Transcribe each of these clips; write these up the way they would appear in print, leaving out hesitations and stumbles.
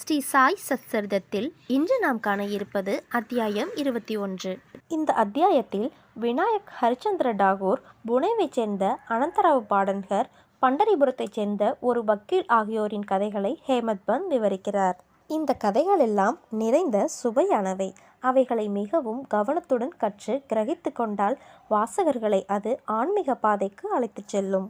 ஸ்ரீ சாய் சத்சரிதத்தில் இன்று நாம் காண இருப்பது அத்தியாயம் 21. இந்த அத்தியாயத்தில் விநாயக் ஹரிச்சந்திர டாகூர், புனேவைச் சேர்ந்த அனந்தராவ் பாடன்கர், பண்டரிபுரத்தைச் சேர்ந்த ஒரு வக்கீல் ஆகியோரின் கதைகளை ஹேமத் பந்த் விவரிக்கிறார். இந்த கதைகளெல்லாம் நிறைந்த சுவையானவை. அவைகளை மிகவும் கவனத்துடன் கற்று கிரகித்து கொண்டால் வாசகர்களை அது ஆன்மீக பாதைக்கு அழைத்துச் செல்லும்.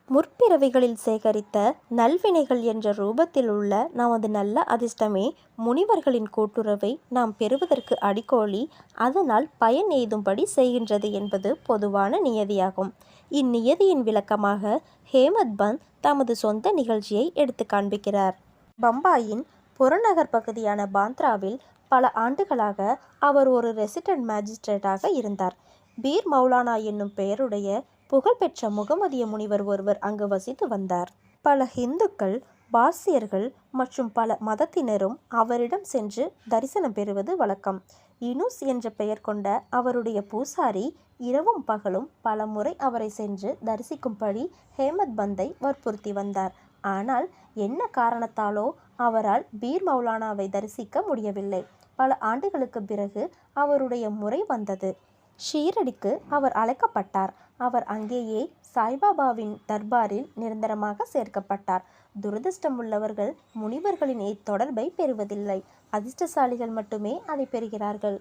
முற்பிறவிகளில் சேகரித்த நல்வினைகள் என்ற ரூபத்தில் உள்ள நமது நல்ல அதிர்ஷ்டமே முனிவர்களின் கூட்டுறவை நாம் பெறுவதற்கு அடிக்கோலி, அதனால் பயன் எய்தும்படி செய்கின்றது என்பது பொதுவான நியதியாகும். இந்நியதியின் விளக்கமாக ஹேமத் பந்த் தமது சொந்த நிகழ்ச்சியை எடுத்து காண்பிக்கிறார். பம்பாயின் புறநகர் பகுதியான பாந்த்ராவில் பல ஆண்டுகளாக அவர் ஒரு ரெசிடென்ட் மேஜிஸ்ட்ரேட்டாக இருந்தார். பீர் மௌலானா என்னும் பெயருடைய புகழ்பெற்ற முகமதிய முனிவர் ஒருவர் அங்கு வசித்து வந்தார். பல இந்துக்கள், பார்சியர்கள் மற்றும் பல மதத்தினரும் அவரிடம் சென்று தரிசனம் பெறுவது வழக்கம். யூனுஸ் என்ற பெயர் கொண்ட அவருடைய பூசாரி இரவும் பகலும் பல முறை அவரை சென்று தரிசிக்கும்படி ஹேமத் பந்தை வற்புறுத்தி வந்தார். ஆனால் என்ன காரணத்தாலோ அவரால் பீர் மௌலானாவை தரிசிக்க முடியவில்லை. பல ஆண்டுகளுக்கு பிறகு அவருடைய முறை வந்தது. ஷீரடிக்கு அவர் அழைக்கப்பட்டார். அவர் அங்கேயே சாய்பாபாவின் தர்பாரில் நிரந்தரமாக சேர்க்கப்பட்டார். துரதிர்ஷ்டமுள்ளவர்கள் முனிவர்களின் தொடர்பை பெறுவதில்லை. அதிர்ஷ்டசாலிகள் மட்டுமே அதை பெறுகிறார்கள்.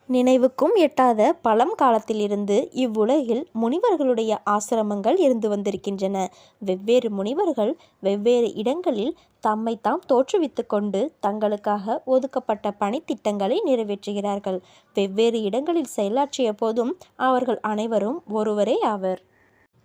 நினைவுக்கும் எட்டாத பழம் காலத்திலிருந்து இவ்வுலகில் முனிவர்களுடைய ஆசிரமங்கள் இருந்து வந்திருக்கின்றன. வெவ்வேறு முனிவர்கள் வெவ்வேறு இடங்களில் தம்மை தாம் தோற்றுவித்து கொண்டு தங்களுக்காக ஒதுக்கப்பட்ட பணித்திட்டங்களை நிறைவேற்றுகிறார்கள். வெவ்வேறு இடங்களில் செயலாற்றிய போதும் அவர்கள் அனைவரும் ஒருவரே ஆவர்.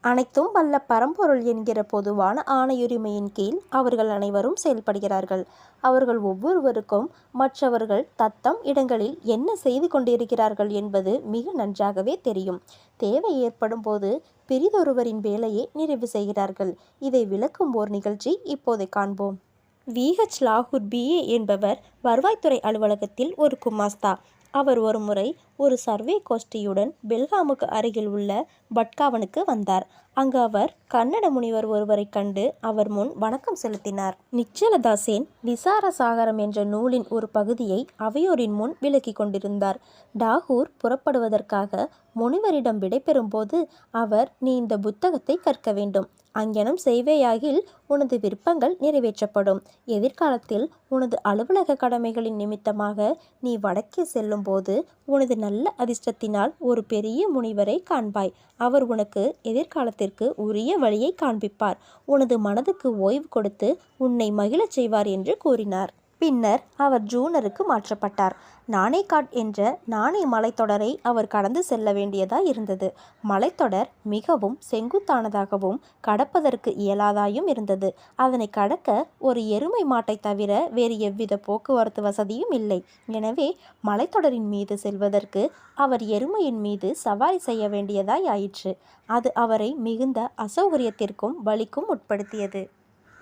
அனைத்தும் வல்ல பரம்பொருள் என்கிற பொதுவான ஆணையுரிமையின் கீழ் அவர்கள் அனைவரும் செயல்படுகிறார்கள். அவர்கள் ஒவ்வொருவருக்கும் மற்றவர்கள் தத்தம் இடங்களில் என்ன செய்து கொண்டிருக்கிறார்கள் என்பது மிக நன்றாகவே தெரியும். தேவை ஏற்படும் போது பிரிதொருவரின் வேலையை நிறைவு செய்கிறார்கள். இதை விளக்கும் ஓர் நிகழ்ச்சி இப்போதை காண்போம். VH லாகூர் BA என்பவர் வருவாய்த்துறை அலுவலகத்தில் ஒரு குமாஸ்தா. அவர் ஒரு முறை ஒரு சர்வே கோஷ்டியுடன் பெல்காமுக்கு அருகில் உள்ள பட்காவனுக்கு வந்தார். அங்கு அவர் கன்னட முனிவர் ஒருவரை கண்டு அவர் முன் வணக்கம் செலுத்தினார். நிச்சலதாசேன் விசார சாகரம் என்ற நூலின் ஒரு பகுதியை அவையோரின் முன் விளக்கி கொண்டிருந்தார். டாகூர் புறப்படுவதற்காக முனிவரிடம் விடைபெறும் போது அவர், நீ இந்த புத்தகத்தை கற்க வேண்டும். அங்ஙனம் செய்வேயாகில் உனது விருப்பங்கள் நிறைவேற்றப்படும். எதிர்காலத்தில் உனது அலுவலக கடமைகளின் நிமித்தமாக நீ வடக்கே செல்லும் போது உனது நல்ல அதிர்ஷ்டத்தினால் ஒரு பெரிய முனிவரை காண்பாய். அவர் உனக்கு எதிர்காலத்திற்கு உரிய வழியை காண்பிப்பார். உனது மனதுக்கு ஓய்வு கொடுத்து உன்னை மகிழச் செய்வார் என்று கூறினார். பின்னர் அவர் ஜூனருக்கு மாற்றப்பட்டார். நானேகாட் என்ற நானே மலைத்தொடரை அவர் கடந்து செல்ல வேண்டியதாய் இருந்தது. மலைத்தொடர் மிகவும் செங்குத்தானதாகவும் கடப்பதற்கு இயலாதாயும் இருந்தது. அதனை கடக்க ஒரு எருமை மாட்டை தவிர வேறு எவ்வித போக்குவரத்து வசதியும் இல்லை. எனவே மலைத்தொடரின் மீது செல்வதற்கு அவர் எருமையின் மீது சவாரி செய்ய வேண்டியதாய் ஆயிற்று. அது அவரை மிகுந்த அசௌகரியத்திற்கும் வலிக்கும் உட்படுத்தியது.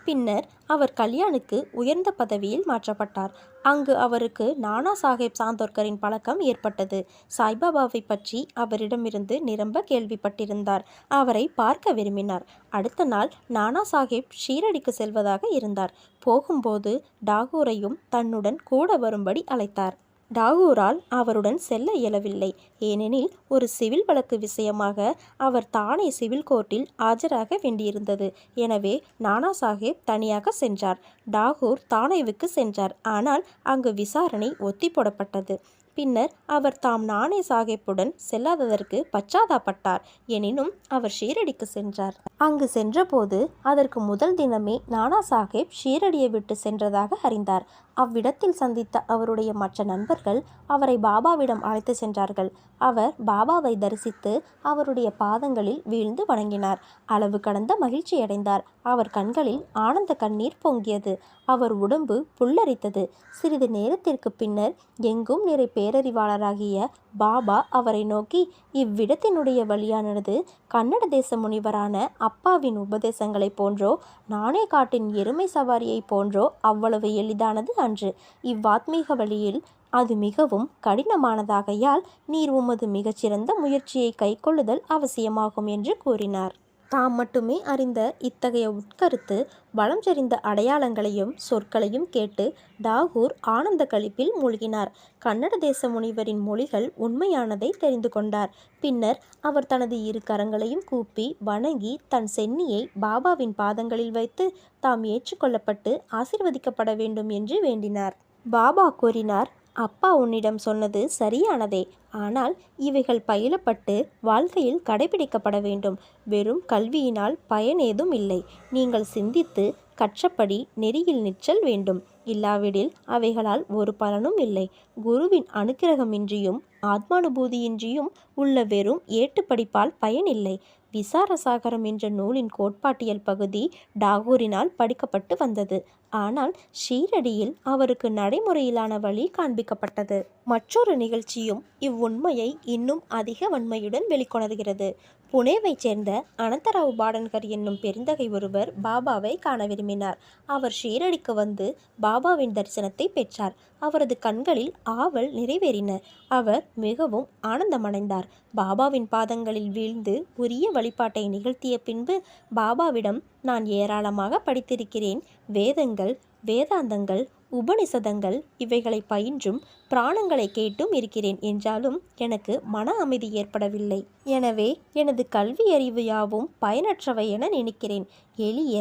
பின்னர் அவர் கல்யாணுக்கு உயர்ந்த பதவியில் மாற்றப்பட்டார். அங்கு அவருக்கு நானா சாஹேப் சாந்தோர்கரின் பழக்கம் ஏற்பட்டது. சாய்பாபாவை பற்றி அவரிடமிருந்து நிரம்ப கேள்விப்பட்டிருந்தார். அவரை பார்க்க விரும்பினார். அடுத்த நாள் நானா சாஹேப் ஷீரடிக்கு செல்வதாக இருந்தார். போகும்போது டாகூரையும் தன்னுடன் கூட வரும்படி அழைத்தார். டாகூரால் அவருடன் செல்ல இயலவில்லை. ஏனெனில் ஒரு சிவில் வழக்கு விஷயமாக அவர் தானே சிவில் கோர்ட்டில் ஆஜராக வேண்டியிருந்தது. எனவே நானா சாஹேப் தனியாக சென்றார். டாகூர் தானேவுக்கு சென்றார். ஆனால் அங்கு விசாரணை ஒத்தி போடப்பட்டது. பின்னர் அவர் தாம் நானே சாஹேப்புடன் செல்லாததற்கு பச்சாதாபப்பட்டார். எனினும் அவர் ஷீரடிக்கு சென்றார். அங்கு சென்றபோது அதற்கு முதல் தினமே நானா சாஹேப் ஷீரடியை விட்டு சென்றதாக அறிந்தார். அவ்விடத்தில் சந்தித்த அவருடைய மற்ற நண்பர்கள் அவரை பாபாவிடம் அழைத்து சென்றார்கள். அவர் பாபாவை தரிசித்து அவருடைய பாதங்களில் வீழ்ந்து வணங்கினார். அளவு கடந்த மகிழ்ச்சியடைந்தார். அவர் கண்களில் ஆனந்த கண்ணீர் பொங்கியது. அவர் உடம்பு புல்லரித்தது. சிறிது நேரத்திற்கு பின்னர் எங்கும் நிறை பேரறிவாளராகிய பாபா அவரை நோக்கி, இவ்விடத்தினுடைய வழியானது கன்னட தேச முனிவரான அப்பாவின் உபதேசங்களைப் போன்றோ நானே காட்டின் எருமை சவாரியை போன்றோ அவ்வளவு எளிதானது அன்று. இவ்வாத்மீக வழியில் அது மிகவும் கடினமானதாகையால் நீர் உமது மிகச்சிறந்த முயற்சியை கைக்கொள்ளுதல் அவசியமாகும் என்று கூறினார். தாம் மட்டுமே அறிந்த இத்தகைய உட்கருத்து வளம் செறிந்த அடையாளங்களையும் சொற்களையும் கேட்டு டாகூர் ஆனந்த களிப்பில் மூழ்கினார். கன்னட தேச முனிவரின் மொழிகள் உண்மையானதை தெரிந்து கொண்டார். பின்னர் அவர் தனது இரு கரங்களையும் கூப்பி வணங்கி தன் சென்னியை பாபாவின் பாதங்களில் வைத்து தாம் ஏற்றுக்கொள்ளப்பட்டு ஆசீர்வதிக்கப்பட வேண்டும் என்று வேண்டினார். பாபா கூறினார், அப்பா உன்னிடம் சொன்னது சரியானதே. ஆனால் இவைகள் பயிலப்பட்டு வாழ்க்கையில் கடைபிடிக்கப்பட வேண்டும். வெறும் கல்வியினால் பயனேதும் இல்லை. நீங்கள் சிந்தித்து கற்றபடி நெறியில் நிற்றல் வேண்டும். இல்லாவிடில் அவைகளால் ஒரு பலனும் இல்லை. குருவின் அனுக்கிரகமின்றியும் ஆத்மானுபூதியின்றியும் உள்ள வெறும் ஏட்டு படிப்பால் பயனில்லை. விசாரசாகரம் என்ற நூலின் கோட்பாட்டியல் பகுதி டாகூரினால் படிக்கப்பட்டு வந்தது. ஆனால் ஷீரடியில் அவருக்கு நடைமுறையிலான வழி காண்பிக்கப்பட்டது. மற்றொரு நிகழ்ச்சியும் இவ்வுண்மையை இன்னும் அதிக வன்மையுடன் வெளிக்கொணர்கிறது. புனேவைச் சேர்ந்த அனந்தராவ் பாடன்கர் என்னும் பெருந்தகை ஒருவர் பாபாவை காண விரும்பினார். அவர் ஷீரடிக்கு வந்து பாபாவின் தரிசனத்தை பெற்றார். அவரது கண்களில் ஆவல் நிறைவேறின. அவர் மிகவும் ஆனந்தமடைந்தார். பாபாவின் பாதங்களில் வீழ்ந்து உரிய வழிபாட்டை நிகழ்த்திய பின்பு பாபாவிடம், நான் ஏராளமாக படித்திருக்கிறேன். வேதங்கள், வேதாந்தங்கள், உபனிஷதங்கள் இவைகளை பயின்றும் பிராணங்களை கேட்டும் இருக்கிறேன். என்றாலும் எனக்கு மன அமைதி ஏற்படவில்லை. எனவே எனது கல்வி அறிவு யாவும் பயனற்றவை என நினைக்கிறேன். எளிய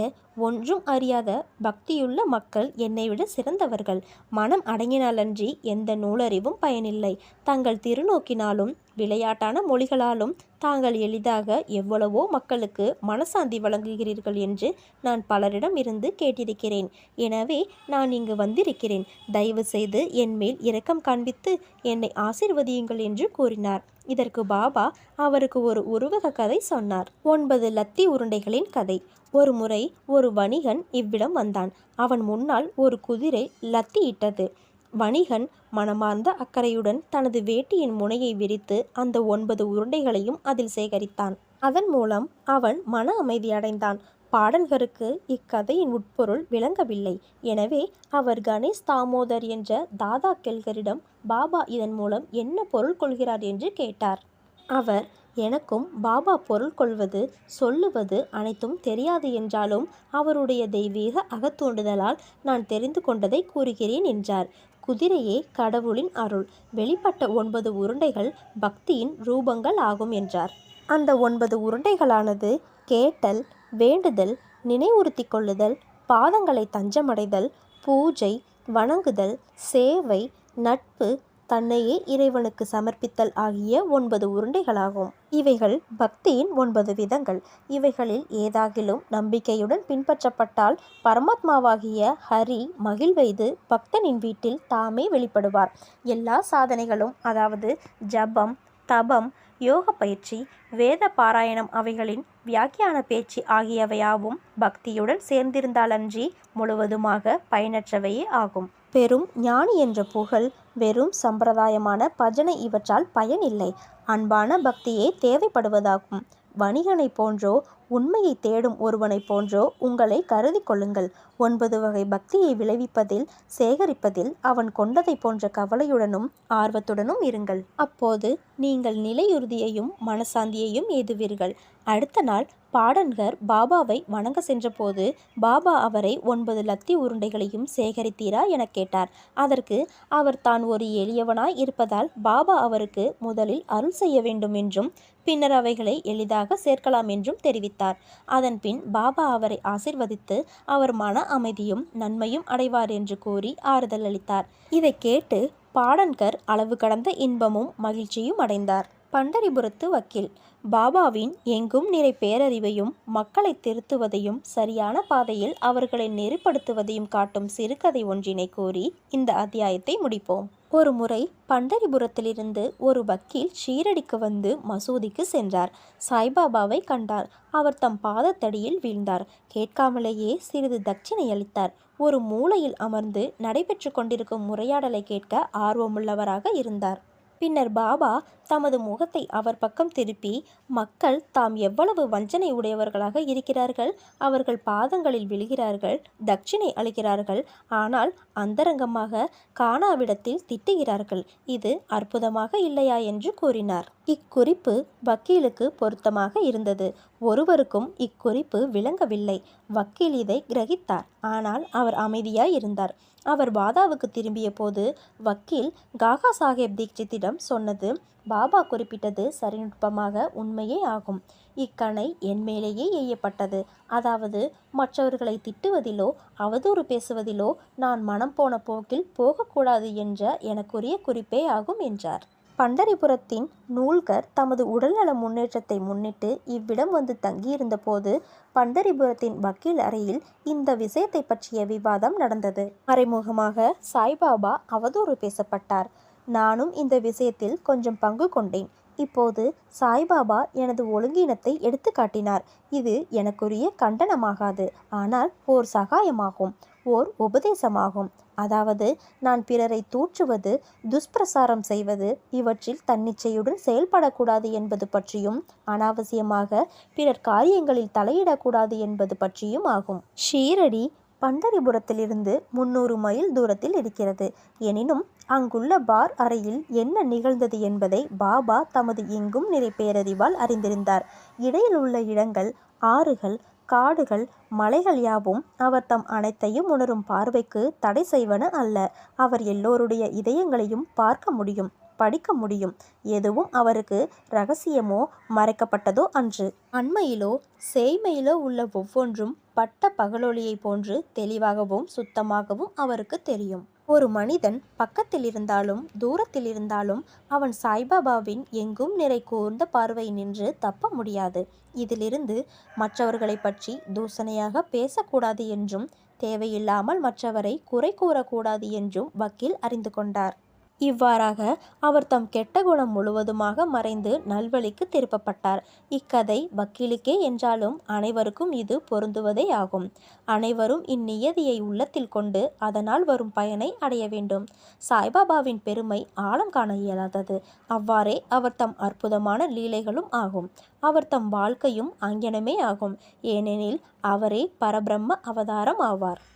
ஒன்றும் அறியாத பக்தியுள்ள மக்கள் என்னை விட சிறந்தவர்கள். மனம் அடங்கினாலன்றி எந்த நூலறிவும் பயனில்லை. தங்கள் திருநோக்கினாலும் விளையாட்டான மொழிகளாலும் தாங்கள் எளிதாக எவ்வளவோ மக்களுக்கு மனசாந்தி வழங்குகிறீர்கள் என்று நான் பலரிடம் இருந்து கேட்டிருக்கிறேன். எனவே நான் இங்கு வந்திருக்கிறேன். தயவு செய்து என் மேல் இரக்கம் காண்பித்து என்னை ஆசீர்வதியுங்கள் என்று கூறினார். இதற்கு பாபா அவருக்கு ஒரு உருவக கதை சொன்னார். 9 லத்தி உருண்டைகளின் கதை. ஒரு முறை ஒரு வணிகன் இவ்விடம் வந்தான். அவன் முன்னால் ஒரு குதிரை லத்தியிட்டது. வணிகன் மனமார்ந்த அக்கறையுடன் தனது வேட்டியின் முனையை விரித்து அந்த 9 உருண்டைகளையும் அதில் சேகரித்தான். அதன் மூலம் அவன் மன அமைதி அடைந்தான். பாடல்கருக்கு இக்கதையின் உட்பொருள் விளங்கவில்லை. எனவே அவர் கணேஷ் தாமோதர் என்ற தாதா கெல்கரிடம் பாபா இதன் மூலம் என்ன பொருள் கொள்கிறார் என்று கேட்டார். அவர், எனக்கும் பாபா பொருள் கொள்வது சொல்லுவது அனைத்தும் தெரியாது என்றாலும் அவருடைய தெய்வீக அகத்தூண்டுதலால் நான் தெரிந்து கொண்டதை கூறுகிறேன் என்றார். குதிரையே கடவுளின் அருள். வெளிப்பட்ட 9 உருண்டைகள் பக்தியின் ரூபங்கள் ஆகும் என்றார். அந்த 9 உருண்டைகளானது கேட்டல், வேண்டுதல், நினைவுறுத்தி கொள்ளுதல், பாதங்களை தஞ்சமடைதல், பூஜை, வணங்குதல், சேவை, நட்பு, தன்னையே இறைவனுக்கு சமர்ப்பித்தல் ஆகிய 9 உருண்டைகளாகும். இவைகள் பக்தியின் 9 விதங்கள். இவைகளில் ஏதாகிலும் நம்பிக்கையுடன் பின்பற்றப்பட்டால் பரமாத்மாவாகிய ஹரி மகிழ்வெய்து பக்தனின் வீட்டில் தாமே வெளிப்படுவார். எல்லா சாதனைகளும், அதாவது ஜபம், தபம், யோக பயிற்சி, வேத பாராயணம் அவைகளின் வியாக்கியான பேச்சு ஆகியவையாவும் பக்தியுடன் சேர்ந்திருந்தாலன்றி முழுவதுமாக பயனற்றவையே ஆகும். பெரும் ஞானி என்ற புகழ், வெறும் சம்பிரதாயமான பஜனை இவற்றால் பயனில்லை. அன்பான பக்தியே தேவைப்படுவதாகும். வணிகனைப் போன்றோ உண்மையை தேடும் ஒருவனைப் போன்றோ உங்களை கருதி கொள்ளுங்கள். 9 வகை பக்தியை விளைவிப்பதில், சேகரிப்பதில் அவன் கொண்டதை போன்ற கவலையுடனும் ஆர்வத்துடனும் இருங்கள். அப்போது நீங்கள் நிலையுறுதியையும் மனசாந்தியையும் எய்துவீர்கள். அடுத்த நாள் பாடன்கர் பாபாவை வணங்க சென்றபோது பாபா அவரை 9 லத்தி உருண்டைகளையும் சேகரித்தீரா என கேட்டார். அதற்கு அவர் தான் ஒரு எளியவனாய் இருப்பதால் பாபா அவருக்கு முதலில் அருள் செய்ய வேண்டும் என்றும் பின்னர் அவைகளை எளிதாக சேர்க்கலாம் என்றும் தெரிவித்தார். அதன்பின் பாபா அவரை ஆசிர்வதித்து அவர் மன அமைதியும் நன்மையும் அடைவார் என்று கூறி ஆறுதல் அளித்தார். இதை கேட்டு பாடன்கர் அளவு கடந்த இன்பமும் மகிழ்ச்சியும் அடைந்தார். பண்டரிபுரத்து வக்கீல். பாபாவின் எங்கும் நிறை பேரறிவையும் மக்களை திருத்துவதையும் சரியான பாதையில் அவர்களை நெறிப்படுத்துவதையும் காட்டும் சிறுகதை ஒன்றினை கூறி இந்த அத்தியாயத்தை முடிப்போம். ஒரு முறை பண்டரிபுரத்திலிருந்து ஒரு வக்கீல் ஷீரடிக்கு வந்து மசூதிக்கு சென்றார். சாய்பாபாவை கண்டார். அவர் தம் பாதத்தடியில் வீழ்ந்தார். கேட்காமலேயே சிறிது தட்சிணை அளித்தார். ஒரு மூலையில் அமர்ந்து நடைபெற்று கொண்டிருக்கும் உரையாடலை கேட்க ஆர்வமுள்ளவராக இருந்தார். பின்னர் பாபா தமது முகத்தை அவர் பக்கம் திருப்பி, மக்கள் தாம் எவ்வளவு வஞ்சனை உடையவர்களாக இருக்கிறார்கள், அவர்கள் பாதங்களில் விழுகிறார்கள், தட்சிணை அளிக்கிறார்கள், ஆனால் அந்தரங்கமாக கானாவிடத்தில் திட்டுகிறார்கள், இது அற்புதமாக இல்லையா என்று கூறினார். இக்குறிப்பு வக்கீலுக்கு பொருத்தமாக இருந்தது. ஒருவருக்கும் இக்குறிப்பு விளங்கவில்லை. வக்கீல் இதை கிரகித்தார். ஆனால் அவர் அமைதியாய் இருந்தார். அவர் பாபாவுக்கு திரும்பிய போது வக்கீல் காகா சாஹேப் தீக்ஷித்திடம் சொன்னது, பாபா குறிப்பிட்டது சரிநுட்பமாக உண்மையே ஆகும். இக்கணை என் மேலேயே எய்யப்பட்டது. அதாவது மற்றவர்களை திட்டுவதிலோ அவதூறு பேசுவதிலோ நான் மனம் போன போக்கில் போகக்கூடாது என்ற எனக்குரிய குறிப்பே ஆகும் என்றார். பண்டரிபுரத்தின் நூல்கர் தமது உடல்நல முன்னேற்றத்தை முன்னிட்டு இவ்விடம் வந்து தங்கியிருந்த போது பண்டரிபுரத்தின் வக்கீல் அறையில் இந்த விஷயத்தை பற்றிய விவாதம் நடந்தது. மறைமுகமாக சாய்பாபா அவதூறு பேசப்பட்டார். நானும் இந்த விஷயத்தில் கொஞ்சம் பங்கு கொண்டேன். இப்போது சாய்பாபா எனது ஒழுங்கீனத்தை எடுத்து காட்டினார். இது எனக்குரிய கண்டனமாகாது, ஆனால் ஓர் சகாயமாகும், ஓர் உபதேசமாகும். அதாவது நான் பிறரை தூற்றுவது, துஷ்பிரசாரம் செய்வது, இவற்றில் தன்னிச்சையுடன் செயல்படக்கூடாது என்பது பற்றியும், அனாவசியமாக பிறர் காரியங்களில் தலையிடக்கூடாது என்பது பற்றியும் ஆகும். ஷீரடி பண்டரிபுரத்திலிருந்து 300 மைல் தூரத்தில் இருக்கிறது. எனினும் அங்குள்ள பார் அறையில் என்ன நிகழ்ந்தது என்பதை பாபா தமது எங்கும் நிறை பேரறிவால் அறிந்திருந்தார். இடையில் உள்ள இடங்கள், ஆறுகள், காடுகள், மலைகள் யாவும் அவர் தம் அனைத்தையும் உணரும் பார்வைக்கு தடை செய்வன அல்ல. அவர் எல்லோருடைய இதயங்களையும் பார்க்க முடியும், படிக்க முடியும். எதுவும் அவருக்கு இரகசியமோ மறைக்கப்பட்டதோ அன்று. அண்மையிலோ சேய்மையிலோ உள்ள ஒவ்வொன்றும் பட்ட பகலொளியை போன்று தெளிவாகவும் சுத்தமாகவும் அவருக்கு தெரியும். ஒரு மனிதன் பக்கத்தில் இருந்தாலும் தூரத்தில் இருந்தாலும் அவன் சாய்பாபாவின் எங்கும் நிறை கூர்ந்த பார்வை நின்று தப்ப முடியாது. இதிலிருந்து மற்றவர்களை பற்றி தூசணையாக பேசக்கூடாது என்றும் தேவையில்லாமல் மற்றவரை குறை கூறக்கூடாது என்றும் வக்கீல் அறிந்து கொண்டார். இவ்வாறாக அவர் தம் கெட்ட குணம் முழுவதுமாக மறைந்து நல்வழிக்கு திருப்பப்பட்டார். இக்கதை வக்கீலுக்கே என்றாலும் அனைவருக்கும் இது பொருந்துவதே ஆகும். அனைவரும் இந்நியதியை உள்ளத்தில் கொண்டு அதனால் வரும் பயனை அடைய வேண்டும். சாய்பாபாவின் பெருமை ஆழம் காண இயலாதது. அவ்வாறே அவர் தம் அற்புதமான லீலைகளும் ஆகும். அவர் தம் வாழ்க்கையும் அங்ஙனமே ஆகும். ஏனெனில் அவரே பரபிரம்ம அவதாரம் ஆவார்.